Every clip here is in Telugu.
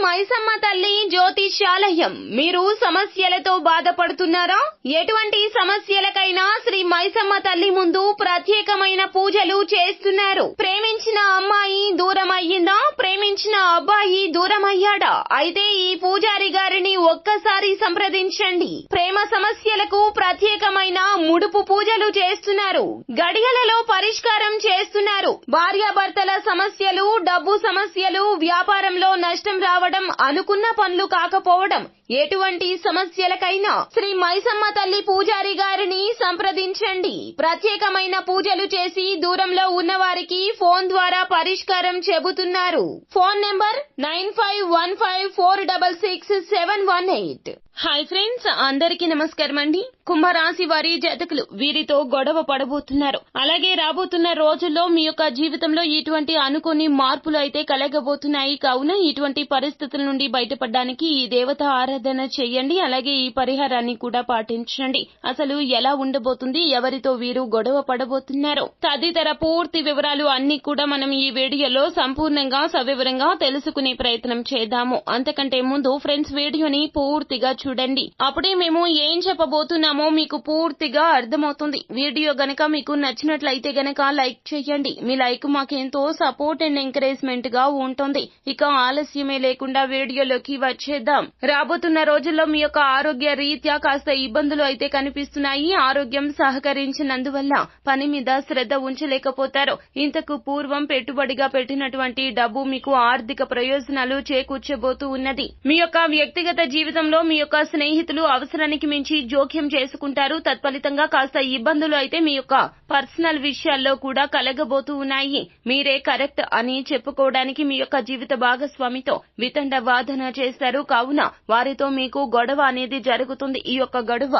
మైసమ్మ తల్లి జ్యోతిష్యాలయం. మీరు సమస్యలతో బాధపడుతున్నారా? ఎటువంటి సమస్యలకైనా శ్రీ మైసమ్మ తల్లి ముందు ప్రత్యేకమైన పూజలు చేస్తున్నారు. ప్రేమించిన అమ్మాయి దూరం అయ్యిందా? ప్రేమించిన అబ్బాయి దూరం అయ్యాడా? అయితే ఈ పూజారి గారిని ఒక్కసారి సంప్రదించండి. ప్రేమ సమస్యలకు ప్రత్యేకమైన ముడుపు పూజలు చేస్తున్నారు. గడియలలో పరిష్కారం చేస్తున్నారు. భార్యాభర్తల సమస్యలు, డబ్బు సమస్యలు, వ్యాపారంలో నష్టం రావడం, అనుకున్న పనులు కాకపోవడం, ఎటువంటి సమస్యలకైనా శ్రీ మైసమ్మ తల్లి పూజారి గారిని సంప్రదించండి. ప్రత్యేకమైన పూజలు చేసి దూరంలో ఉన్నవారికి ఫోన్ ద్వారా పరిష్కారం చెబుతున్నారు. Phone number 9515466718. హాయ్ ఫ్రెండ్స్, అందరికీ నమస్కారం అండి. కుంభరాశి వారి జాతకులు వీరితో గొడవ పడబోతున్నారు. అలాగే రాబోతున్న రోజుల్లో మీ యొక్క జీవితంలో ఇటువంటి అనుకోని మార్పులు అయితే కలగబోతున్నాయి. కావున ఇటువంటి పరిస్థితుల నుండి బయటపడడానికి ఈ దేవత ఆరాధన చేయండి. అలాగే ఈ పరిహారాన్ని కూడా పాటించండి. అసలు ఎలా ఉండబోతుంది, ఎవరితో వీరు గొడవ పడబోతున్నారు తదితర పూర్తి వివరాలు అన్ని కూడా మనం ఈ వీడియోలో సంపూర్ణంగా సవివరంగా తెలుసుకునే ప్రయత్నం చేద్దాము. అంతకంటే ముందు ఫ్రెండ్స్, వీడియోని పూర్తిగా చూడండి. అప్పుడే మేము ఏం చెప్పబోతున్నామో మీకు పూర్తిగా అర్థమవుతుంది. వీడియో గనక మీకు నచ్చినట్లయితే గనక లైక్ చేయండి. మీ లైక్ మాకెంతో సపోర్ట్ అండ్ ఎంకరేజ్మెంట్ గా ఉంటుంది. ఇక ఆలస్యమే లేకుండా వీడియోలోకి వచ్చేద్దాం. రాబోతున్న రోజుల్లో మీ యొక్క ఆరోగ్య రీత్యా కాస్త ఇబ్బందులు అయితే కనిపిస్తున్నాయి. ఆరోగ్యం సహకరించినందువల్ల పని మీద శ్రద్ధ ఉంచలేకపోతారు. ఇంతకు పూర్వం పెట్టుబడిగా పెట్టినటువంటి డబ్బు మీకు ఆర్థిక ప్రయోజనాలు చేకూర్చబోతూ ఉన్నది. మీ యొక్క వ్యక్తిగత జీవితంలో మీ యొక్క స్నేహితులు అవసరానికి మించి జోక్యం చేసుకుంటారు. తత్ఫలితంగా కాస్త ఇబ్బందులు అయితే మీ యొక్క పర్సనల్ విషయాల్లో కూడా కలగబోతూ ఉన్నాయి. మీరే కరెక్ట్ అని చెప్పుకోవడానికి మీ యొక్క జీవిత భాగస్వామితో వితండ వాదన చేస్తారు. కావున వారితో మీకు గొడవ అనేది జరుగుతుంది. ఈ యొక్క గొడవ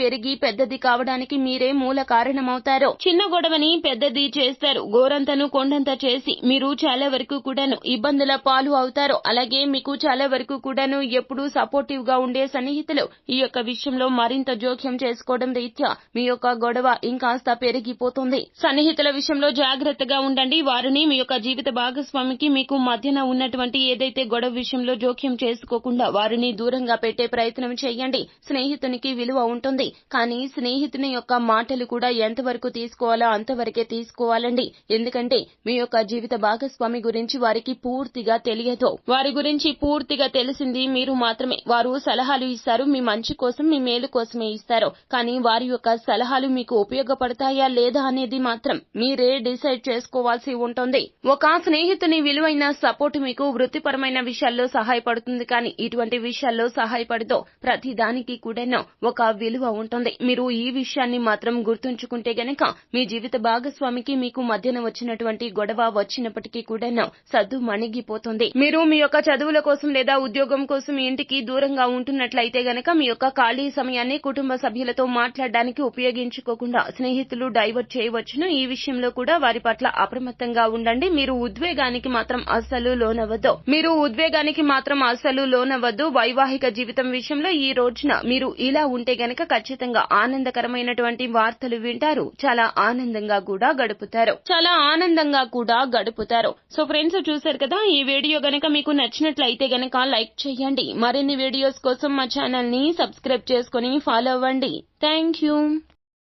పెరిగి పెద్దది కావడానికి మీరే మూల కారణమవుతారు. చిన్న గొడవని పెద్దది చేస్తారు. గోరంతను కొండంత చేసి మీరు చాలా వరకు కూడాను ఇబ్బందుల పాలు అవుతారు. అలాగే మీకు చాలా వరకు కూడాను ఎప్పుడూ సపోర్టివ్ గా ఉండే సన్నిహితులు ఈ యొక్క విషయంలో మరింత జోక్యం చేసుకోవడం రీత్యా మీ యొక్క గొడవ ఇంకాస్త పెరిగిపోతుంది. సన్నిహితుల విషయంలో జాగ్రత్తగా ఉండండి. వారిని మీ యొక్క జీవిత భాగస్వామికి మీకు మధ్యన ఉన్నటువంటి ఏదైతే గొడవ విషయంలో జోక్యం చేసుకోకుండా వారిని దూరంగా పెట్టే ప్రయత్నం చేయండి. స్నేహితునికి విలువ ఉంటుంది, కానీ స్నేహితుని యొక్క మాటలు కూడా ఎంతవరకు తీసుకోవాలో అంతవరకే తీసుకోవాలండి. ఎందుకంటే మీ యొక్క జీవిత భాగస్వామి గురించి వారికి పూర్తిగా తెలియదు. వారి గురించి పూర్తిగా తెలిసింది మీరు మాత్రమే. వారు సలహాలు ఇస్తారు, మీ మంచి కోసం, మీ మేలు కోసమే ఇస్తారు. కానీ వారి యొక్క సలహాలు మీకు ఉపయోగపడతాయా లేదా అనేది మాత్రం మీరే డిసైడ్ చేసుకోవాల్సి ఉంటుంది. ఒక స్నేహితుని విలువైన సపోర్ట్ మీకు వృత్తిపరమైన విషయాల్లో సహాయపడుతుంది, కానీ ఇటువంటి విషయాల్లో సహాయపడదో ప్రతి దానికి కూడా ఒక విలువ ఉంటుంది. మీరు ఈ విషయాన్ని మాత్రం గుర్తుంచుకుంటే గనక మీ జీవిత భాగస్వామికి మీకు మధ్యన వచ్చినటువంటి గొడవ వచ్చినప్పటికీ కూడా సద్దు మణిగిపోతుంది. మీరు మీ యొక్క చదువుల కోసం లేదా ఉద్యోగం కోసం ఇంటికి దూరంగా ఉంటున్నట్లయితే గనక మీ యొక్క ఖాళీ సమయాన్ని కుటుంబ సభ్యులతో మాట్లాడడానికి ఉపయోగించుకోకుండా స్నేహితులు డైవర్ట్ చేయవచ్చును. ఈ విషయంలో కూడా వారి పట్ల అప్రమత్తంగా ఉండండి. మీరు ఉద్వేగానికి మాత్రం అస్సలు లోనవద్దు. వైవాహిక జీవితం విషయంలో ఈ రోజున మీరు ఇలా ఉంటే గనక ఖచ్చితంగా ఆనందకరమైనటువంటి వార్తలు వింటారు. చాలా ఆనందంగా కూడా గడుపుతారు. సో ఫ్రెండ్స్, చూశారు కదా, ఈ వీడియో గనక మీకు నచ్చినట్లయితే గనక లైక్ చేయండి. మరిన్ని వీడియోస్ కోసం మా ఛానల్ ని సబ్స్క్రైబ్ చేసుకుని ఫాలో అవ్వండి. Thank you.